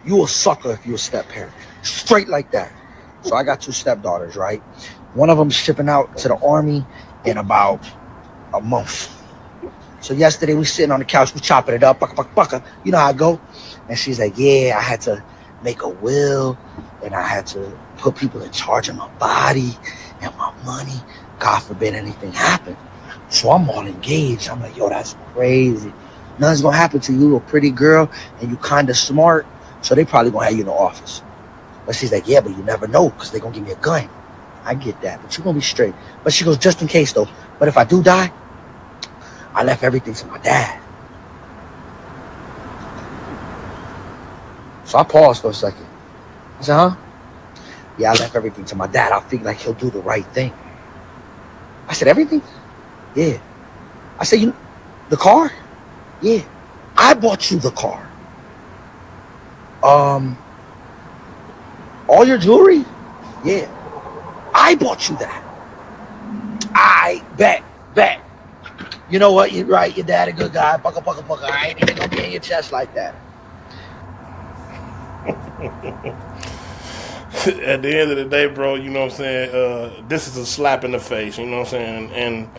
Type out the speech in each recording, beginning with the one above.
You a sucker if you a step parent. Straight like that. So I got two stepdaughters, right? One of them shipping out to the army in about a month. So yesterday we sitting on the couch, we chopping it up, bucka. You know how I go? And she's like, yeah, I had to make a will and I had to put people in charge of my body and my money. God forbid anything happened. So I'm all engaged. I'm like, yo, that's crazy. Nothing's gonna happen to you, a pretty girl, and you kinda smart. So they probably gonna have you in the office. But she's like, yeah, but you never know, because they're gonna give me a gun. I get that, but you're gonna be straight. But she goes, just in case though. But if I do die, I left everything to my dad. So I paused for a second. I said, huh? Yeah, I left everything to my dad. I feel like he'll do the right thing. I said, everything? Yeah. I said, the car? Yeah. I bought you the car. All your jewelry? Yeah. I bought you that. I bet. You know what? You're right. Your dad a good guy. Bucka. I ain't even gonna be in your chest like that. At the end of the day, bro, you know what I'm saying? This is a slap in the face, you know what I'm saying? And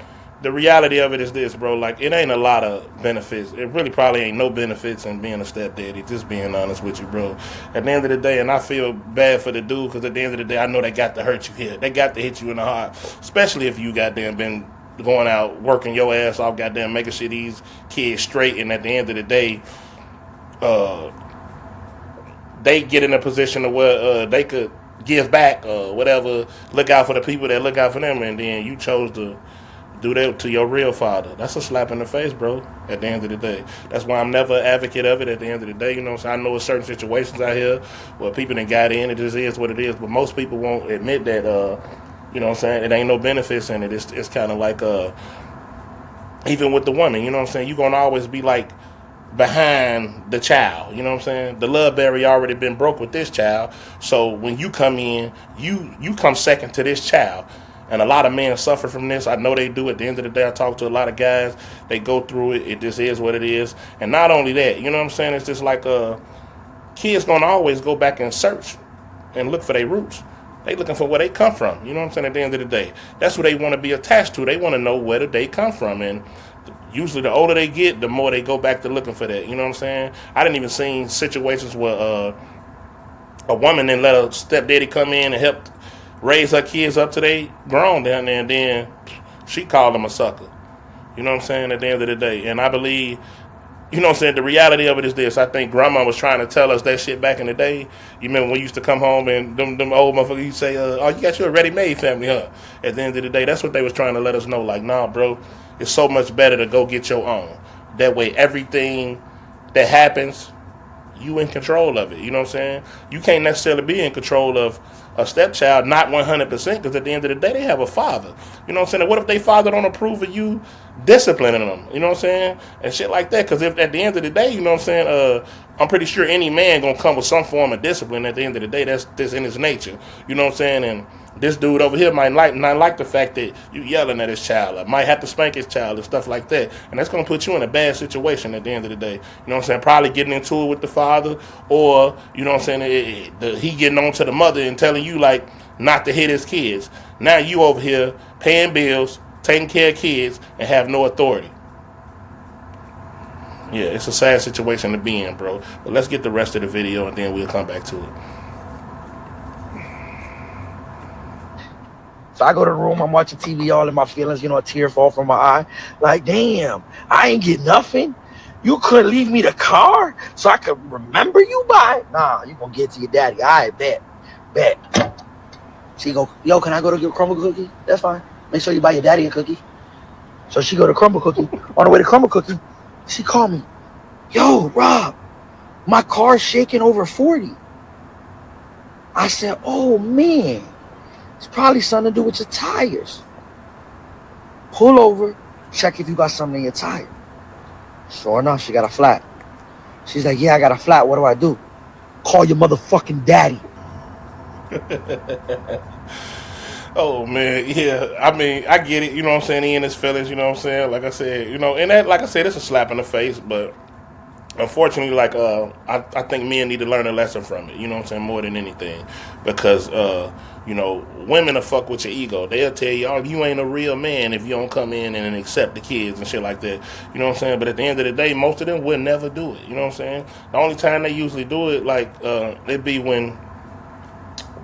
the reality of it is this, bro. Like, it ain't a lot of benefits. It really probably ain't no benefits in being a stepdaddy, just being honest with you, bro. At the end of the day, and I feel bad for the dude, because at the end of the day, I know they got to hurt you here. They got to hit you in the heart, especially if you goddamn been going out working your ass off, goddamn making sure these kids straight, and at the end of the day, uh, they get in a position to where they could give back or whatever, look out for the people that look out for them, and then you chose to do that to your real father. That's a slap in the face, bro, at the end of the day. That's why I'm never an advocate of it at the end of the day. You know what I'm saying? I know there's certain situations out here where people done got in, it just is what it is, but most people won't admit that, you know what I'm saying, it ain't no benefits in it. It's kind of like, even with the woman, you know what I'm saying, you're going to always be like, behind the child, you know what I'm saying? The love barrier already been broke with this child, so when you come in, you come second to this child, and a lot of men suffer from this. I know they do. At the end of the day, I talk to a lot of guys. They go through it. It just is what it is. And not only that, you know what I'm saying? It's just like kids gonna always go back and search and look for their roots. They looking for where they come from. You know what I'm saying? At the end of the day, that's what they want to be attached to. They want to know where did they come from, and usually the older they get, the more they go back to looking for that. You know what I'm saying? I didn't even see situations where a woman then let a stepdaddy come in and help raise her kids up to they grown down there, and then she called him a sucker. You know what I'm saying? At the end of the day, and I believe, you know what I'm saying, the reality of it is this. I think grandma was trying to tell us that shit back in the day. You remember when we used to come home and them old motherfuckers, you say, oh, you got your ready-made family, huh? At the end of the day, that's what they was trying to let us know. Like, nah, bro, it's so much better to go get your own. That way, everything that happens, you in control of it. You know what I'm saying? You can't necessarily be in control of a stepchild, not 100%, because at the end of the day, they have a father. You know what I'm saying? And what if they father don't approve of you disciplining them? You know what I'm saying? And shit like that. Because if at the end of the day, you know what I'm saying, I'm pretty sure any man gonna come with some form of discipline. At the end of the day, that's in his nature. You know what I'm saying? And this dude over here might not like the fact that you yelling at his child, or might have to spank his child and stuff like that. And that's gonna put you in a bad situation at the end of the day. You know what I'm saying? Probably getting into it with the father, or you know what I'm saying, he getting on to the mother and telling you like not to hit his kids. Now you over here paying bills, taking care of kids, and have no authority. Yeah, it's a sad situation to be in, bro. But let's get the rest of the video and then we'll come back to it. So I go to the room, I'm watching TV, all in my feelings, a tear fall from my eye. Like, damn, I ain't get nothing. You couldn't leave me the car so I could remember you by? Nah, you gonna get to your daddy. I bet. She go, yo, can I go to get a crumble cookie? That's fine. Make sure you buy your daddy a cookie. So she go to crumble cookie. On the way to crumble cookie, she called me. Yo, Rob, my car's shaking over 40. I said, oh man, it's probably something to do with your tires. Pull over, check if you got something in your tire. Sure enough, she got a flat. She's like, yeah, I got a flat. What do I do? Call your motherfucking daddy. Oh man, yeah. I mean, I get it. You know what I'm saying? He in his feelings. You know what I'm saying? Like I said, and that, like I said, it's a slap in the face. But unfortunately, like I think men need to learn a lesson from it. You know what I'm saying? More than anything, because women will fuck with your ego. They'll tell you, "Oh, you ain't a real man if you don't come in and accept the kids and shit like that." You know what I'm saying? But at the end of the day, most of them will never do it. You know what I'm saying? The only time they usually do it, like it be when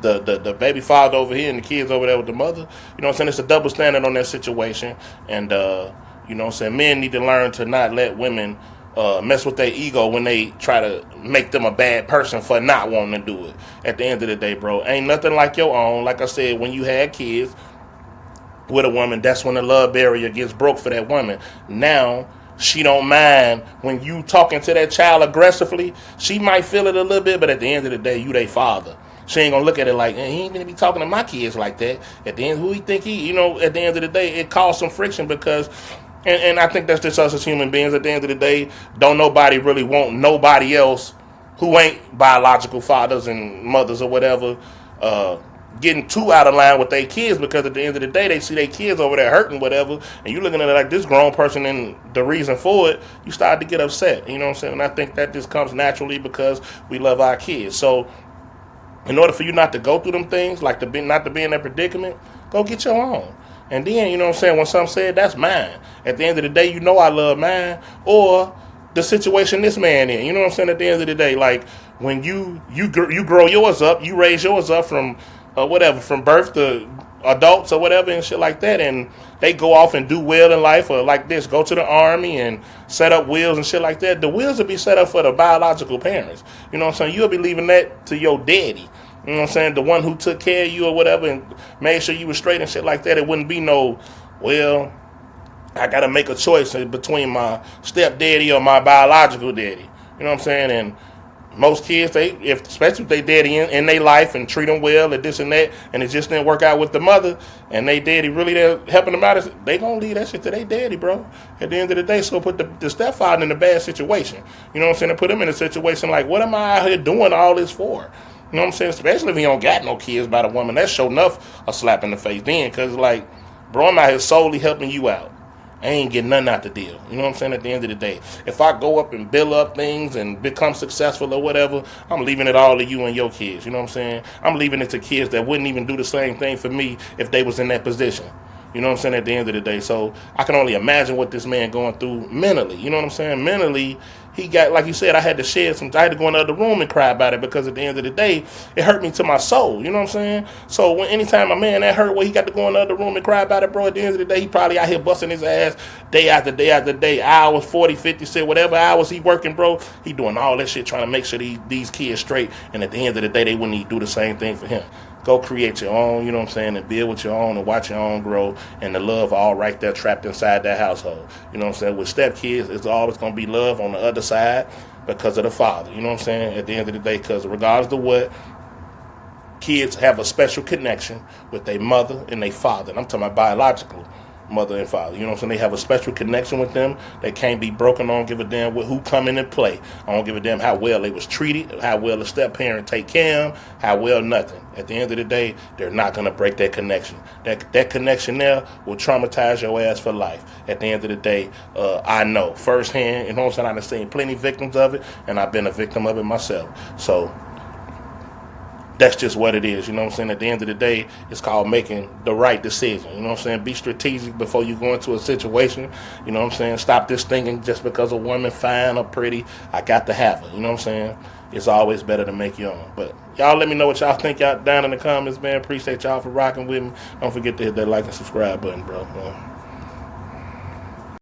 the baby father over here and the kids over there with the mother. You know what I'm saying? It's a double standard on that situation, and you know what I'm saying? Men need to learn to not let women mess with their ego when they try to make them a bad person for not wanting to do it. At the end of the day, bro, ain't nothing like your own. Like I said, when you had kids with a woman, that's when the love barrier gets broke for that woman. Now she don't mind when you talking to that child aggressively. She might feel it a little bit, but at the end of the day, you they father. She ain't gonna look at it like, he ain't gonna be talking to my kids like that. At the end, who he think he, at the end of the day, it caused some friction because, and I think that's just us as human beings. At the end of the day, don't nobody really want nobody else who ain't biological fathers and mothers or whatever, getting too out of line with their kids, because at the end of the day they see their kids over there hurting whatever, and you looking at it like this grown person and the reason for it, you start to get upset. You know what I'm saying? And I think that just comes naturally because we love our kids. So in order for you not to go through them things, like not to be in that predicament, go get your own. And then, you know what I'm saying, when some said, that's mine. At the end of the day, I love mine. Or the situation this man in. You know what I'm saying? At the end of the day, like when you grow yours up, you raise yours up from whatever, from birth to adults or whatever and shit like that, and they go off and do well in life, or like this, go to the army and set up wills and shit like that. The wills will be set up for the biological parents. You know what I'm saying? You'll be leaving that to your daddy. You know what I'm saying? The one who took care of you or whatever and made sure you were straight and shit like that. It wouldn't be no, well, I gotta make a choice between my stepdaddy or my biological daddy. You know what I'm saying? And most kids, especially if they daddy in their life and treat them well and this and that, and it just didn't work out with the mother, and they daddy really there helping them out, they gonna leave that shit to their daddy, bro. At the end of the day, so put the stepfather in a bad situation. You know what I'm saying? And put him in a situation like, what am I out here doing all this for? You know what I'm saying? Especially if he don't got no kids by the woman, that's sure enough a slap in the face then, because like, bro, I'm out here solely helping you out. I ain't getting nothing out the deal. You know what I'm saying? At the end of the day, if I go up and build up things and become successful or whatever, I'm leaving it all to you and your kids. You know what I'm saying? I'm leaving it to kids that wouldn't even do the same thing for me if they was in that position. You know what I'm saying? At the end of the day, so I can only imagine what this man going through mentally. You know what I'm saying? Mentally, he got, like you said, I had to I had to go in the other room and cry about it, because at the end of the day, it hurt me to my soul. You know what I'm saying? So anytime a man that hurt, he got to go in the other room and cry about it, bro, at the end of the day, he probably out here busting his ass day after day after day, hours, 40, 50, whatever hours he working, bro. He doing all that shit trying to make sure these kids straight, and at the end of the day, they wouldn't even do the same thing for him. Go create your own, you know what I'm saying, and build with your own and watch your own grow, and the love all right there trapped inside that household. You know what I'm saying? With stepkids, it's always going to be love on the other side because of the father. You know what I'm saying? At the end of the day, because regardless of what, kids have a special connection with their mother and their father. And I'm talking about biological mother and father. You know what I'm saying? They have a special connection with them. They can't be broken. I don't give a damn who come in and play. I don't give a damn how well they was treated, how well the step parent take care of them, how well nothing. At the end of the day, they're not going to break that connection. That connection there will traumatize your ass for life. At the end of the day, I know firsthand, you know what I'm saying? I've seen plenty victims of it, and I've been a victim of it myself. So that's just what it is. You know what I'm saying? At the end of the day, it's called making the right decision. You know what I'm saying? Be strategic before you go into a situation. You know what I'm saying? Stop this thinking just because a woman fine or pretty, I got to have her. You know what I'm saying? It's always better to make your own. But y'all let me know what y'all think y'all down in the comments, man. Appreciate y'all for rocking with me. Don't forget to hit that like and subscribe button, bro.